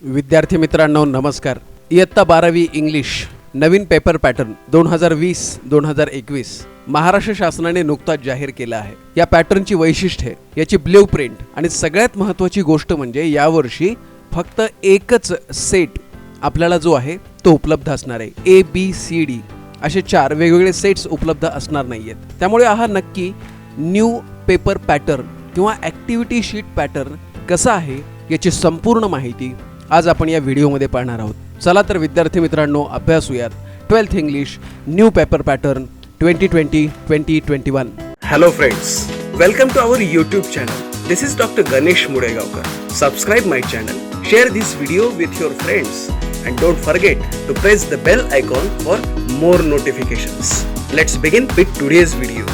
विद्यार्थी मित्रांनो नमस्कार. इयत्ता 12वी इंग्लिश नवीन पेपर पॅटर्न 2020-2021 महाराष्ट्र शासनाने नुकताच जाहीर केला आहे. या पॅटर्नची वैशिष्ट्ये, याची ब्ल्यू प्रिंट आणि सगळ्यात महत्त्वाची गोष्ट म्हणजे यावर्षी फक्त एकच सेट आपल्याला जो आहे तो उपलब्ध असणार आहे. ABCD असे 4 वेगवेगळे सेट्स उपलब्ध असणार नाहीयेत. त्यामुळे हा नक्की न्यू पेपर पॅटर्न किंवा ॲक्टिव्हिटी शीट पॅटर्न कसा आहे याची संपूर्ण माहिती आज आपण या व्हिडिओमध्ये पाहणार आहोत. चला तर विद्यार्थी मित्रांनो अभ्यासूयात 12th English new paper pattern 2020-2021. Hello friends, welcome to our YouTube channel. This is Dr. Ganesh Mudegaonkar. Subscribe my channel, share this video with your friends and don't forget to press the bell icon for more notifications. Let's begin with today's video.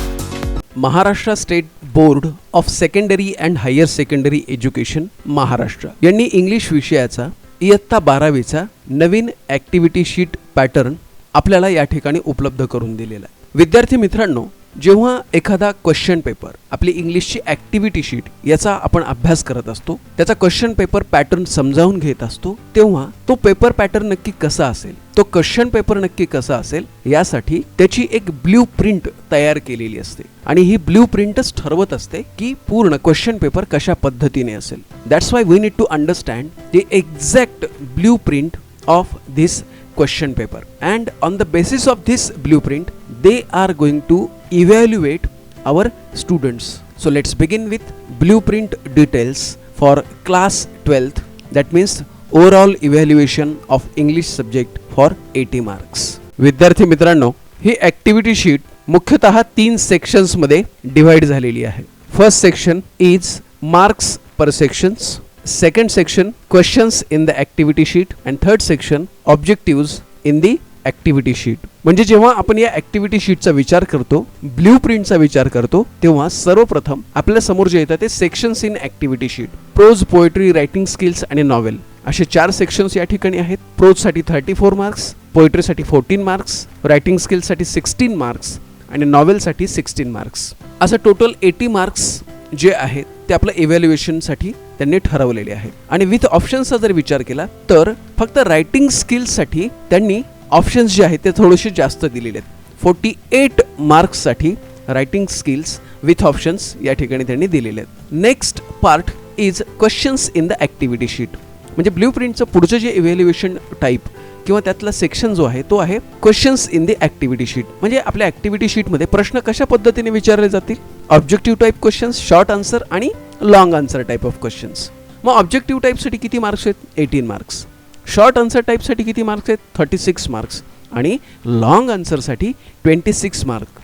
Maharashtra state board of secondary and higher secondary education Maharashtra यांनी English विषयाचा इयत्ता 12वीचा नवीन activity sheet pattern आपल्याला या ठिकाणी उपलब्ध करून दिलेला आहे. विद्यार्थी मित्रांनो, जेव्हा एखादा क्वेश्चन पेपर आपली इंग्लिशची ॲक्टिव्हिटी शीट याचा आपण अभ्यास करत असतो, त्याचा क्वेश्चन पेपर पॅटर्न समजावून घेत असतो, तेव्हा तो पेपर पॅटर्न नक्की कसा असेल, तो क्वेश्चन पेपर नक्की कसा असेल यासाठी त्याची एक ब्ल्यू प्रिंट तयार केलेली असते आणि ही ब्ल्यू प्रिंटच ठरवत असते की पूर्ण क्वेश्चन पेपर कशा पद्धतीने असेल. That's why we need to understand the exact blueprint of this question paper, and on the basis of this blueprint they are going to evaluate our students. So let's begin with blueprint details for class 12th, that means overall evaluation of English subject for 80 marks. विद्यार्थी मित्रांनो, ही activity sheet मुख्यतः 3 sections मध्ये divide झालेली आहे. First section is marks per sections, second section questions in the activity sheet and third section objectives in the activity sheet. म्हणजे जेव्हा आपण या ॲक्टिव्हिटी शीटचा विचार करतो, ब्ल्यू प्रिंटचा विचार करतो, तेव्हा सर्वप्रथम आपल्या समोर जे येतात ते sections in activity sheet. Prose, poetry, writing skills आणि नॉवेल असे 4 सेक्शन्स या ठिकाणी आहेत. प्रोजसाठी 34 मार्क्स, पोएट्रीसाठी 14 मार्क्स, रायटिंग स्किल्ससाठी 16 मार्क्स आणि नॉवेलसाठी 16 मार्क्स. असं टोटल 80 मार्क्स जे आहेत ते आपलं इव्हॅल्युएशनसाठी त्यांनी ठरवलेले आहे. आणि विथ ऑप्शन्सचा जर विचार केला तर फक्त रायटिंग स्किल्ससाठी त्यांनी ऑप्शन्स जे आहेत ते थोडेसे जास्त दिलेले आहेत. 48 मार्क्ससाठी रायटिंग स्किल्स विथ ऑप्शन्स या ठिकाणी त्यांनी दिलेले आहेत. Next part is questions in the activity sheet. म्हणजे ब्ल्यू प्रिंटचं पुढचं जे इव्हॅल्युएशन टाईप किंवा त्यातला सेक्शन जो आहे तो आहे questions in the activity sheet. म्हणजे आपल्या ॲक्टिव्हिटी शीटमध्ये प्रश्न कशा पद्धतीने विचारले जातील, objective type questions, short answer आणि long answer type of questions. मग ऑब्जेक्टिव्ह टाईपसाठी किती मार्क्स आहेत? 18 मार्क्स. शॉर्ट आन्सर टाईपसाठी किती मार्क्स आहेत? 36 मार्क्स. आणि लॉंग आन्सरसाठी 26 मार्क.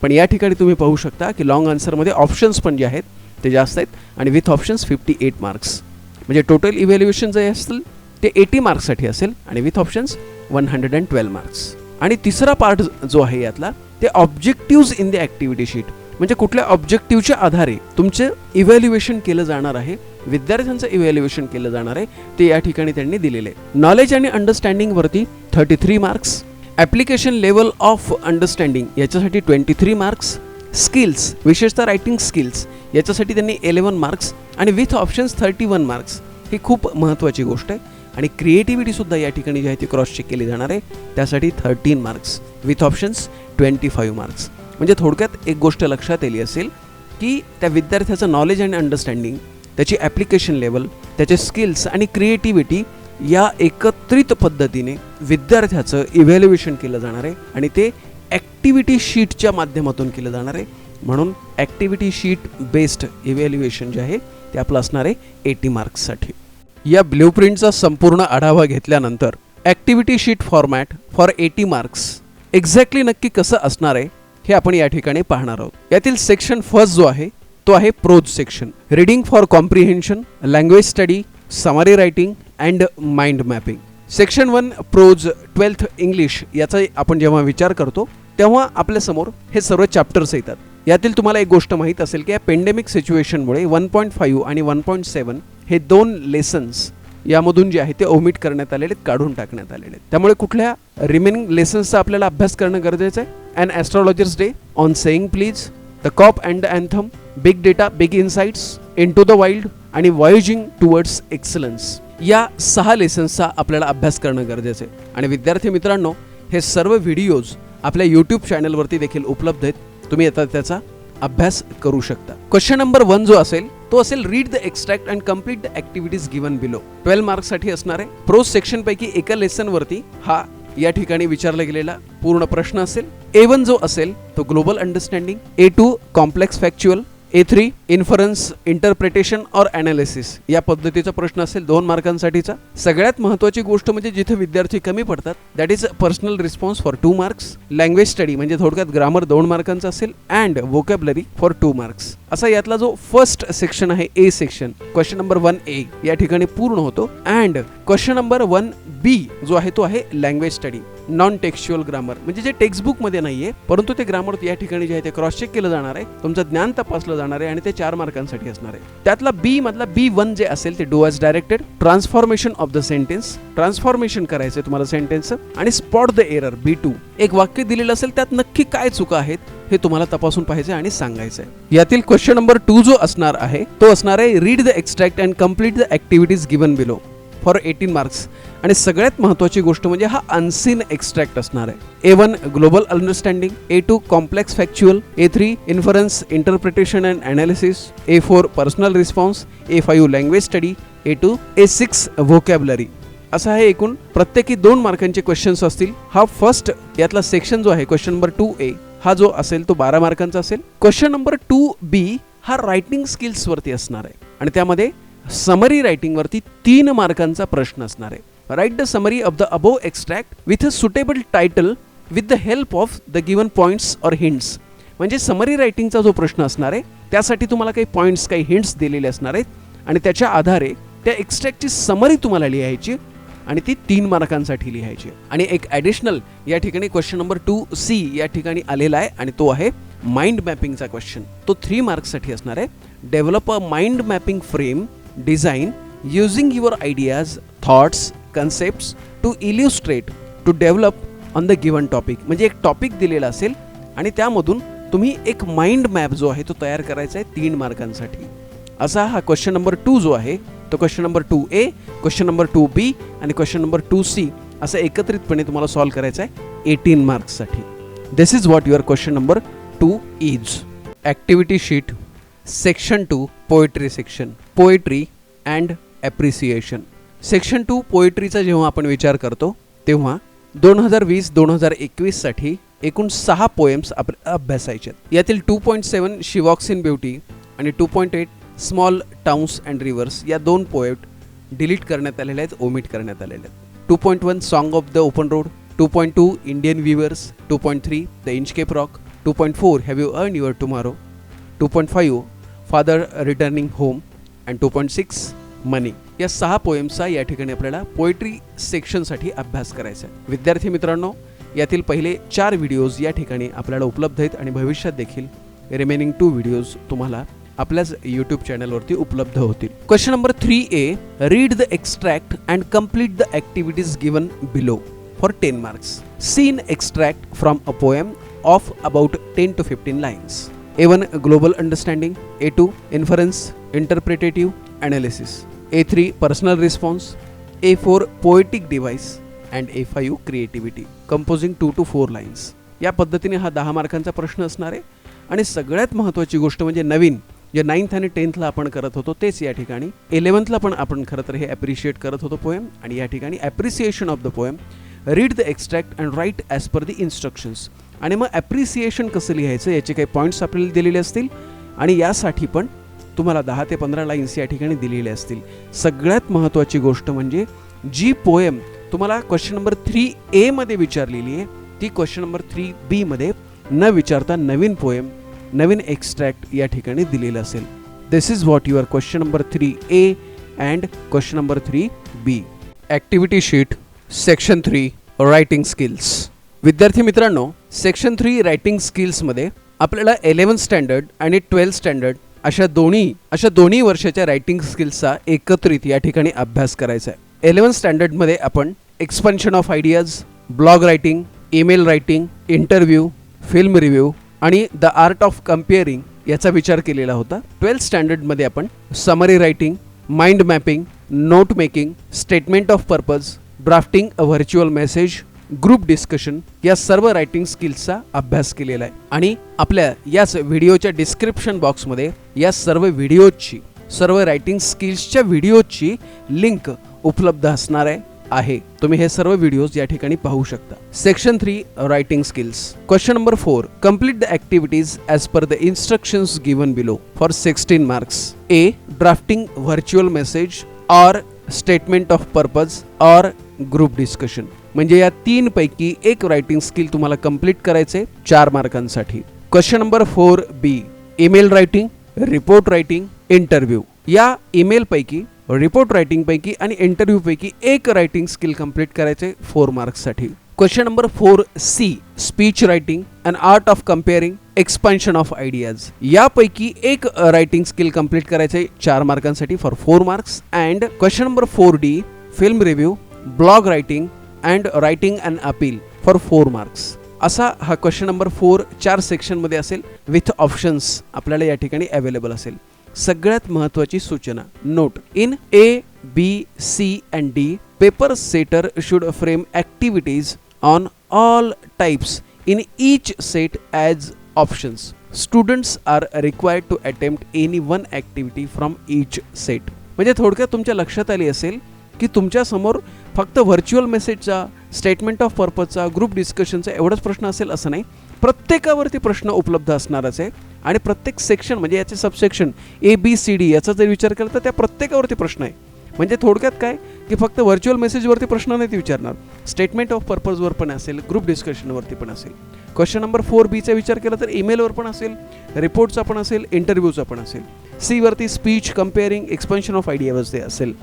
पण या ठिकाणी तुम्ही पाहू शकता की लॉंग आन्सरमध्ये ऑप्शन्स पण जे आहेत ते जास्त आहेत आणि विथ ऑप्शन्स 58 मार्क्स. म्हणजे टोटल इव्हॅल्युएशन जे असेल ते 80 मार्क्ससाठी असेल आणि विथ ऑप्शन्स 112 मार्क्स. आणि तिसरा पार्ट जो आहे यातला ते objectives in the activity sheet. म्हणजे कुठल्या ऑब्जेक्टिव्हच्या आधारे तुमचे इव्हॅल्युएशन केलं जाणार आहे, विद्यार्थ्यांचं इव्हॅल्युएशन केलं जाणार आहे ते या ठिकाणी त्यांनी दिलेले आहे. नॉलेज आणि अंडरस्टँडिंगवरती 33 marks, application level of understanding याच्यासाठी 23 मार्क्स, स्किल्स विशेषतः रायटिंग स्किल्स याच्यासाठी त्यांनी 11 मार्क्स आणि विथ ऑप्शन्स 31 मार्क्स. ही खूप महत्त्वाची गोष्ट आहे. आणि क्रिएटिव्हिटीसुद्धा या ठिकाणी जी आहे ती क्रॉस चेक केली जाणार आहे, त्यासाठी 13 मार्क्स विथ ऑप्शन्स 25 मार्क्स. म्हणजे थोडक्यात एक गोष्ट लक्षात आली असेल की त्या विद्यार्थ्याचं नॉलेज आणि अंडरस्टँडिंग, त्याची ॲप्लिकेशन लेवल, त्याचे स्किल्स आणि क्रिएटिव्हिटी या एकत्रित पद्धतीने विद्यार्थ्याचं इव्हॅल्युएशन केलं जाणार आहे आणि ते ॲक्टिव्हिटी शीटच्या माध्यमातून केलं जाणार आहे. म्हणून ॲक्टिव्हिटी शीट बेस्ड इव्हॅल्युएशन जे आहे ते आपलं असणार आहे 80 मार्क्ससाठी. या ब्ल्यूप्रिंटचा संपूर्ण आढावा घेतल्यानंतर activity sheet format for 80 marks exactly नक्की कसं असणार आहे हे आपण या ठिकाणी पाहणार आहोत. यातील सेक्शन फर्स्ट जो आहे तो आहे prose section. Reading for comprehension, language study, summary writing and mind mapping. Section 1 prose 12th English याचा आपण जेव्हा विचार करतो तेव्हा आपल्यासमोर हे सर्व चॅप्टर्स येतात. यातील तुम्हाला एक गोष्ट माहीत असेल की या पेंडेमिक सिच्युएशनमुळे 1.5 आणि 1.7 हे 2 लेसन्स यामधून जे आहे ते ओमिट करण्यात आलेले, काढून टाकण्यात आलेले. त्यामुळे कुठल्या रिमेनिंग लेसन्सचा आपल्याला अभ्यास करणं गरजेचं आहे. An astrologer's day, on saying please, the cop and the anthem, big data big insights, into the wild आणि वॉयजिंग टुवर्ड्स एक्सलन्स या 6 लेसन्सचा आपल्याला अभ्यास करणं गरजेचं आहे. आणि विद्यार्थी मित्रांनो, हे सर्व व्हिडिओज आपल्या यूट्यूब चॅनलवरती देखील उपलब्ध आहेत. तुम्ही आता त्याचा अभ्यास करू शकता. क्वेश्चन नंबर 1 जो असेल तो असेल read the extract and complete the activities given below. 12 marks साठी असणार आहे. प्रोज सेक्शन पैकी एका लेसन वरती हा या ठिकाणी विचारला गेलेला पूर्ण प्रश्न असेल. A1 जो असेल तो global understanding, A2 complex factual, A3 inference interpretation और ॲनालिसिस या पद्धतीचा प्रश्न असेल 2 मार्कांसाठीचा. सगळ्यात महत्त्वाची गोष्ट म्हणजे जिथे विद्यार्थी कमी पडतात that is personal response for 2 marks. Language study म्हणजे थोडक्यात ग्रामर 2 मार्कांचा असेल अँड वोकॅबलरी फॉर 2 मार्क्स. असा यातला जो फर्स्ट सेक्शन आहे A section, question number 1A या ठिकाणी पूर्ण होतो. अँड क्वेश्चन नंबर 1B जो आहे तो आहे language study, non textual grammar म्हणजे जे टेक्स्टबुक मध्ये नाहीये परंतु ते ग्रामर या ठिकाणी जे आहे ते क्रॉस चेक केलं जाणार आहे, तुमचं ज्ञान तपासलं जाणार आहे आणि ते 4 मार्कांसाठी असणार आहे. त्यातला बी मधला B1 जे असेल ते do as directed, transformation of the sentence, transformation करायचंय तुम्हाला सेंटेन्सचं, आणि स्पॉट द एरर B2. एक वाक्य दिलेलं असेल त्यात नक्की काय चुका आहेत हे तुम्हाला तपासून पाहिजे आणि सांगायचंय. यातील क्वेश्चन नंबर 2 जो असणार आहे तो असणार आहे read the extract and complete the activities given below for 18 marks. आणि सगळ्यात महत्त्वाची गोष्ट म्हणजे हा अनसीन एक्स्ट्रॅक्ट असणार आहे. A1 global understanding, A2 complex factual, A3 inference interpretation and analysis, A4 personal response, A5 language study, A2 A6 vocabulary. असं आहे एकूण प्रत्येकी 2 मार्कांचे क्वेश्चन्स असतील. हा फर्स्ट यातला सेक्शन जो आहे क्वेश्चन नंबर 2A हा जो असेल तो 12 मार्कांचा असेल. क्वेश्चन नंबर 2B हा रायटिंग स्किल्स वरती असणार आहे आणि त्यामध्ये समरी रायटिंग वरती 3 मार्कांचा प्रश्न असणार आहे. Write the summary of the above extract with a suitable title with the help of the given points और हिंट्स. म्हणजे समरी रायटिंगचा जो प्रश्न असणार आहे त्यासाठी तुम्हाला काही पॉइंट्स काही हिंट्स दिलेले असणार आहेत आणि त्याच्या आधारे त्या एक्स्ट्रॅक्टची समरी तुम्हाला लिहायची आणि ती 3 मार्कांसाठी लिहायची. आणि एक ॲडिशनल या ठिकाणी क्वेश्चन नंबर 2C या ठिकाणी आलेला आहे आणि तो आहे माइंड मॅपिंगचा क्वेश्चन. तो 3 मार्क्ससाठी असणार आहे. Develop a mind mapping frame design using your ideas, thoughts, concepts to illustrate to develop on the given topic. म्हणजे एक टॉपिक दिलेला असेल आणि त्यामधून तुम्ही एक माइंड मॅप जो आहे तो तयार करायचा आहे 3 मार्कांसाठी. असा हा क्वेश्चन नंबर 2 जो आहे तो question number 2A, question number 2B आणि क्वेश्चन नंबर 2C असं एकत्रितपणे तुम्हाला सॉल्व्ह करायचं आहे 18 मार्क्ससाठी. This is what your question number 2 is. Activity sheet section 2 poetry section, poetry and appreciation. Section 2 पोएट्रीचा जेव्हा आपण विचार करतो तेव्हा 2020-2021 साठी एकूण 6 पोएम्स अभ्यासायचे. यातील 2.7 शी वॉक्स इन ब्युटी आणि 2.8 स्मॉल टाउन्स अँड रिव्हर्स या 2 पोएट डिलीट करण्यात आलेले आहेत, ओमिट करण्यात आलेले आहेत. 2.1 song of the open road, 2.2 Indian viewers, 2.3 the Inchcape rock, 2.4 have you earn your tomorrow, 2.5 father returning home and 2.6 मनी. या 6 पोएम्सचा या ठिकाणी आपल्याला पोएट्री सेक्शनसाठी अभ्यास करायचा आहे. विद्यार्थी मित्रांनो, यातील पहिले 4 व्हिडिओज या ठिकाणी आपल्याला उपलब्ध आहेत आणि भविष्यात देखील रिमेनिंग 2 व्हिडिओज तुम्हाला आपल्याच यूट्यूब चॅनलवरती उपलब्ध होतील. Question number 3A read the extract and complete the activities given below for 10 marks. Seen extract from a poem of about 10 to 15 lines. A1 global understanding, A2 inference interpretative analysis, A3 personal response, A4 poetic device and A5 creativity composing 2 to 4 lines. या पद्धतीने हा 10 मार्कांचा प्रश्न असणार आहे. आणि सगळ्यात महत्त्वाची गोष्ट म्हणजे नवीन जे 9th आणि 10th ला आपण करत होतो तेच या ठिकाणी 11th ला पण आपण खरं तर हे ॲप्रिशिएट करत होतो पोएम. आणि या ठिकाणी appreciation of the poem, read the extract and write as per the instructions. आणि मग ॲप्रिसिएशन कसं लिहायचं याचे काही पॉईंट्स आपल्याला दिलेले असतील आणि यासाठी पण तुम्हाला 10 ते 15 लाईन्स या ठिकाणी दिलेले असतील. सगळ्यात महत्त्वाची गोष्ट म्हणजे जी पोएम तुम्हाला क्वेश्चन नंबर 3A मध्ये विचारलेली आहे ती क्वेश्चन नंबर 3B मध्ये न विचारता नवीन पोएम, नवीन एक्स्ट्रॅक्ट या ठिकाणी दिलेलं असेल. This is what your question number 3A and question number 3B. Activity sheet section 3 writing skills. विद्यार्थी मित्रांनो, सेक्शन 3 रायटिंग स्किल्समध्ये आपल्याला 11th स्टँडर्ड आणि 12th स्टँडर्ड अशा दोन्ही वर्षाच्या रायटिंग स्किल्सचा एकत्रित या ठिकाणी अभ्यास करायचा आहे. 11th स्टँडर्डमध्ये आपण expansion of ideas, blog writing, email writing, interview, film review आणि द आर्ट ऑफ कम्पेअरिंग याचा विचार केलेला होता. 12th स्टँडर्डमध्ये आपण summary writing, mind mapping, note making, statement of purpose, drafting a virtual message, group discussion या सर्व writing स्किल्सचा अभ्यास केलेला आहे. आणि आपल्या याच व्हिडिओच्या डिस्क्रिप्शन बॉक्समध्ये या सर्व व्हिडिओची, सर्व रायटिंग स्किल्सच्या व्हिडिओची लिंक उपलब्ध असणार आहे. तुम्ही हे सर्व व्हिडिओज या ठिकाणी पाहू शकता. Section 3 writing skills. Question number 4. Complete the activities as per the instructions given below for 16 marks. A. Drafting virtual message और स्टेटमेंट ऑफ पर्पज और ग्रुप डिस्कशन. म्हणजे या 3 पैकी एक रायटिंग स्किल तुम्हाला कंप्लीट करायचे 4 मार्कांसाठी. Question number 4 B. Email writing, report writing, interview. या ईमेल पैकी, रिपोर्ट रायटिंग पैकी आणि इंटरव्ह्यू पैकी एक रायटिंग स्किल कंप्लीट करायचे 4 मार्क्ससाठी. Question number 4 C. Speech writing, an art of compering, expansion of ideas. यापैकी एक रायटिंग स्किल कंप्लीट करायचे 4 मार्कांसाठी for 4 marks. And question number 4 D. Film review, blog writing and writing an appeal for 4 marks. असा हा question number 4 4 सेक्शनमध्ये असेल with options आपल्याला या ठिकाणी अवेलेबल असेल. सगळ्यात महत्त्वाची सूचना, note in A, B, C and D paper setter should frame activities on all types in each set as options. Students are required to attempt any one activity from each set. म्हणजे थोडक्यात तुमच्या लक्षात आली असेल की तुमच्यासमोर फक्त virtual मेसेजचा, स्टेटमेंट ऑफ पर्पजचा, ग्रुप डिस्कशनचा एवढाच प्रश्न असेल असं नाही. प्रत्येकावरती प्रश्न उपलब्ध असणारच आहे आणि प्रत्येक सेक्शन म्हणजे याचे सबसेक्शन ए, बी, सी, डी याचा जर विचार केला तर त्या प्रत्येकावरती प्रश्न आहे. म्हणजे थोडक्यात काय की फक्त व्हर्च्युअल मेसेजवरती प्रश्न नाही ते विचारणार, स्टेटमेंट ऑफ पर्पजवर पण असेल, ग्रुप डिस्कशनवरती पण असेल. क्वेश्चन नंबर 4 बीचा विचार केला तर ईमेलवर पण असेल, रिपोर्टचा पण असेल, इंटरव्ह्यूचा पण असेल. सी वरती स्पीच, कम्पेअरिंग, एक्सपान्शन ऑफ आयडियावरती असेल.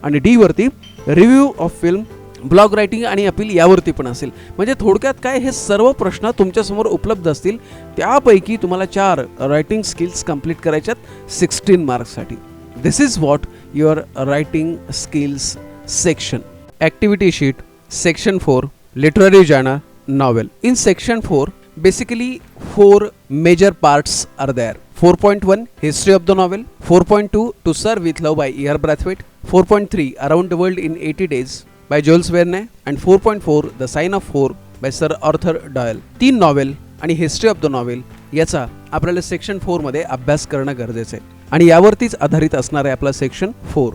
आणि डी वरती review of film, blog writing आणि अपील यावरती पण असेल. म्हणजे थोडक्यात काय हे सर्व प्रश्न तुमच्यासमोर उपलब्ध असतील. त्यापैकी तुम्हाला 4 रायटिंग स्किल्स कंप्लीट करायच्यात 16 मार्क्ससाठी. This is what your writing skills section. Activity sheet section 4 literary journal novel. In section 4 basically 4 major parts are there. 4.1 History of the novel, 4.2 To Serve with Love by E.R. Brathwaite, 4.3 Around the World in 80 Days by Jules Verne, and 4.4 The Sign of 4 by Sir Arthur Doyle. 3 novel आणि history of the novel याचा आपल्याला section 4 मध्ये अभ्यास करणं गरजेचं आहे आणि यावरतीच आधारित असणार आहे आपला section 4.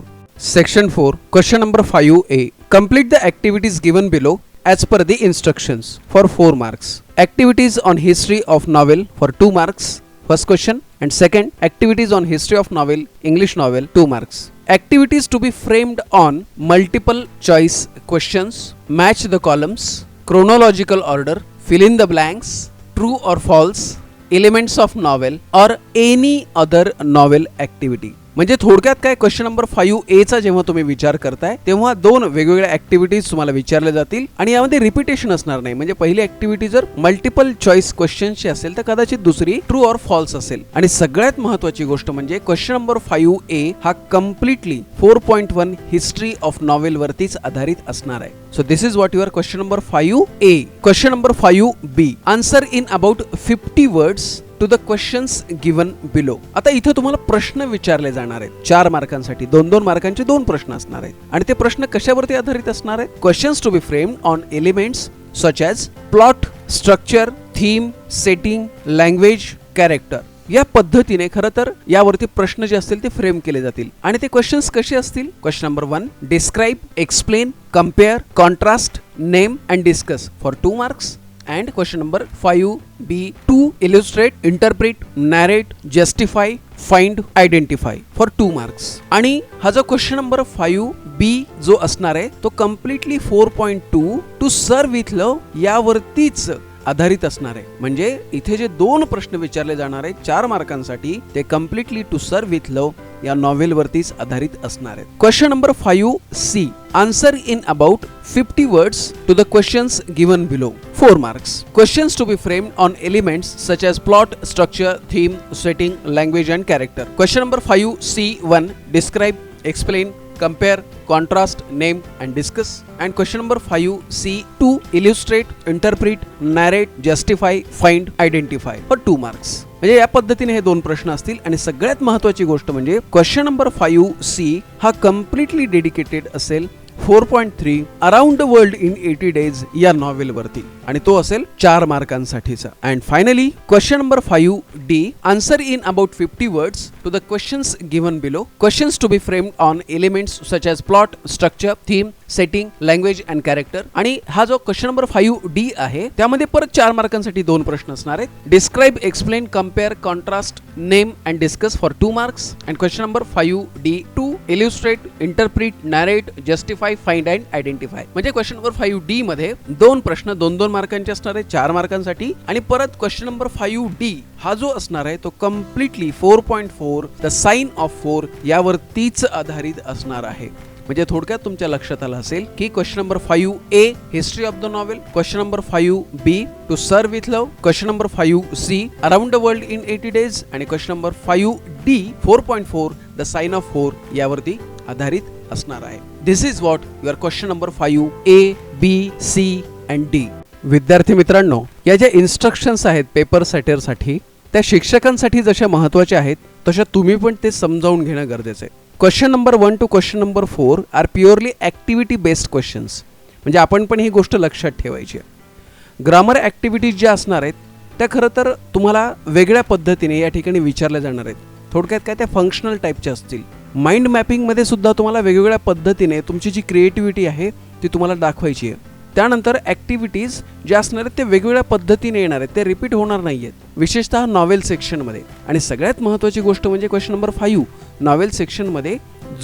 Section 4 question number 5A. Complete the activities given below as per the instructions for 4 marks. Activities on history of novel for 2 marks. First question. And second, activities on history of novel, English novel, 2 marks. Activities to be framed on multiple choice questions. Match the columns. Chronological order. Fill in the blanks. True or false. Elements of novel or any other novel activity. म्हणजे थोडक्यात काय question number 5A चा जेव्हा तुम्ही विचार करताय तेव्हा 2 वेगवेगळ्या ऍक्टिव्हिटीज तुम्हाला विचारल्या जातील आणि यामध्ये रिपिटेशन असणार नाही. म्हणजे पहिली ऍक्टिव्हिटी जर मल्टिपल चॉईस क्वेश्चनची असेल तर कदाचित दुसरी ट्रू ऑर फॉल्स असेल. आणि सगळ्यात महत्त्वाची गोष्ट म्हणजे क्वेश्चन नंबर 5A हा कम्प्लिटली 4.1 हिस्ट्री ऑफ नॉवेल वरतीच आधारित असणार आहे. So this is what your question number 5A. Question number 5B. Answer in about 50 words to the questions given below. आता इथं तुम्हाला प्रश्न विचारले जाणार आहेत 4 मार्कांसाठी. 2-2 मार्कांचे 2 प्रश्न असणार आहेत आणि ते प्रश्न कशावरती आधारित असणार आहेत? Questions to be framed on elements such as plot, structure, theme, setting, language, character. या पद्धतीने खरं तर यावरती प्रश्न जे असतील ते फ्रेम केले जातील आणि ते क्वेश्चन्स कसे असतील? Question number 1 describe, explain, compare, contrast, name and discuss for 2 marks. And question number 5B to illustrate, interpret, narrate, justify, find, identify for 2 marks. आणि हा जो क्वेश्चन नंबर 5B जो असणार आहे तो कम्प्लिटली 4.2 टू सर्व विथ लव यावरतीच आधारित असणार आहे. म्हणजे इथे जे 2 प्रश्न विचारले जाणार आहेत 4 मार्कांसाठी ते completely to sir with love या नॉवेल वरतीच आधारित असणार आहेत. Question number 5C. Answer in about 50 words to the questions given below 4 marks. Questions to be framed on elements such as plot, structure, theme, setting, language and character. Question number 5C1 describe, explain, compare, contrast, name and discuss. And question number 5C2 illustrate, interpret, narrate, justify, find, identify for 2 marks. म्हणजे या पद्धतीने हे दोन प्रश्न असतील. आणि सगळ्यात महत्त्वाची गोष्ट म्हणजे क्वेश्चन नंबर 5C हा कम्प्लिटली डेडिकेटेड असेल 4.3 around the world in 80 days या नॉवेल वरती, आणि तो असेल 4 मार्कांसाठीचा. And finally question number 5D answer in about 50 words to the questions given below. Questions to be framed on elements such as plot, structure, theme, setting, language and character. आणि हा जो question number 5D आहे त्यामध्ये परत 4 मार्कांसाठी 2 प्रश्न असणार आहेत. Describe, explain, compare, contrast, name and discuss for 2 marks. And question number 5D2 illustrate, interpret, narrate, justify, find and identify. म्हणजे क्वेश्चन नंबर 5D मध्ये 2 प्रश्न 2-2 मार्कांचे असणार आहेत 4 मार्कांसाठी. आणि परत क्वेश्चन नंबर 5D हा जो असणार आहे तो कम्प्लिटली 4.4 द साइन ऑफ 4 यावरतीच आधारित असणार आहे. म्हणजे थोडक्यात तुमच्या लक्षात आलं असेल की question number 5A history of the novel, question number 5B to sir with love, question number 5C around the world in 80 days आणि question number 5D 4.4 the sign of 4 यावरती आधारित असणार आहे. This is what your question number 5A, B, C अँड D. विद्यार्थी मित्रांनो, या ज्या इन्स्ट्रक्शन्स आहेत पेपर सेटरसाठी त्या शिक्षकांसाठी जशा महत्त्वाच्या आहेत तशा तुम्ही पण ते समजावून घेणं गरजेचं आहे. Question number 1 to question number 4 are purely activity based questions. म्हणजे आपण पण ही गोष्ट लक्षात ठेवायची आहे. ग्रामर ॲक्टिव्हिटीज ज्या असणार आहेत त्या खरं तर तुम्हाला वेगळ्या पद्धतीने या ठिकाणी विचारल्या जाणार आहेत. थोडक्यात काय त्या फंक्शनल टाईपच्या असतील. माइंड मॅपिंगमध्ये सुद्धा तुम्हाला वेगवेगळ्या पद्धतीने तुमची जी क्रिएटिव्हिटी आहे ती तुम्हाला दाखवायची आहे. त्यानंतर ॲक्टिव्हिटीज ज्या असणार आहेत ते वेगवेगळ्या पद्धतीने येणार आहेत, ते रिपीट होणार नाही आहेत, विशेषतः नॉवेल सेक्शनमध्ये. आणि सगळ्यात महत्त्वाची गोष्ट म्हणजे क्वेश्चन नंबर 5 नॉवेल सेक्शनमध्ये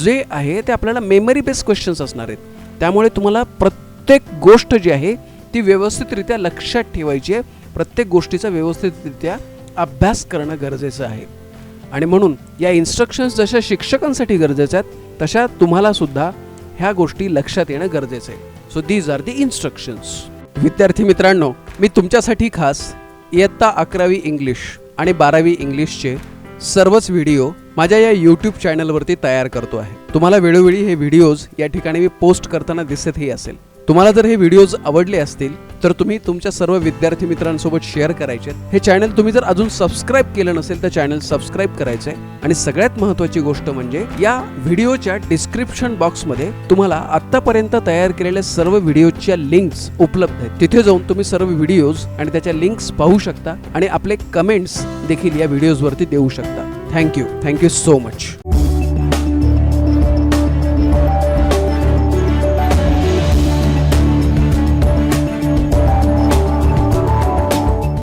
जे आहे ते आपल्याला मेमरी बेस्ड क्वेश्चन्स असणार आहेत. त्यामुळे तुम्हाला प्रत्येक गोष्ट जी आहे ती व्यवस्थितरित्या लक्षात ठेवायची आहे. प्रत्येक गोष्टीचा व्यवस्थितरित्या अभ्यास करणं गरजेचं आहे. आणि म्हणून या इन्स्ट्रक्शन्स जशा शिक्षकांसाठी गरजेच्या आहेत तशा तुम्हाला सुद्धा ह्या गोष्टी लक्षात येणं गरजेचं आहे. So these are the instructions. विद्यार्थी मित्रांनो, मी तुमच्यासाठी खास इयत्ता 11वी इंग्लिश आणि 12वी इंग्लिशचे सर्वच व्हिडिओ माझ्या या यूट्यूब चॅनलवरती तयार करतो आहे. तुम्हाला वेळोवेळी हे व्हिडिओज या ठिकाणी मी पोस्ट करताना दिसतही असेल. तुम्हाला जर हे व्हिडिओज आवडले असतील तर तुम्ही तुमच्या सर्व विद्यार्थी मित्रांसोबत शेअर करायचे. हे चॅनल तुम्ही जर अजून सबस्क्राईब केलं नसेल तर चॅनल सबस्क्राईब करायचं आहे. आणि सगळ्यात महत्त्वाची गोष्ट म्हणजे या व्हिडिओच्या डिस्क्रिप्शन बॉक्समध्ये तुम्हाला आत्तापर्यंत तयार केलेल्या सर्व व्हिडिओच्या लिंक्स उपलब्ध आहेत. तिथे जाऊन तुम्ही सर्व व्हिडिओज आणि त्याच्या लिंक्स पाहू शकता आणि आपले कमेंट्स देखील या व्हिडिओजवरती देऊ शकता. Thank you so much.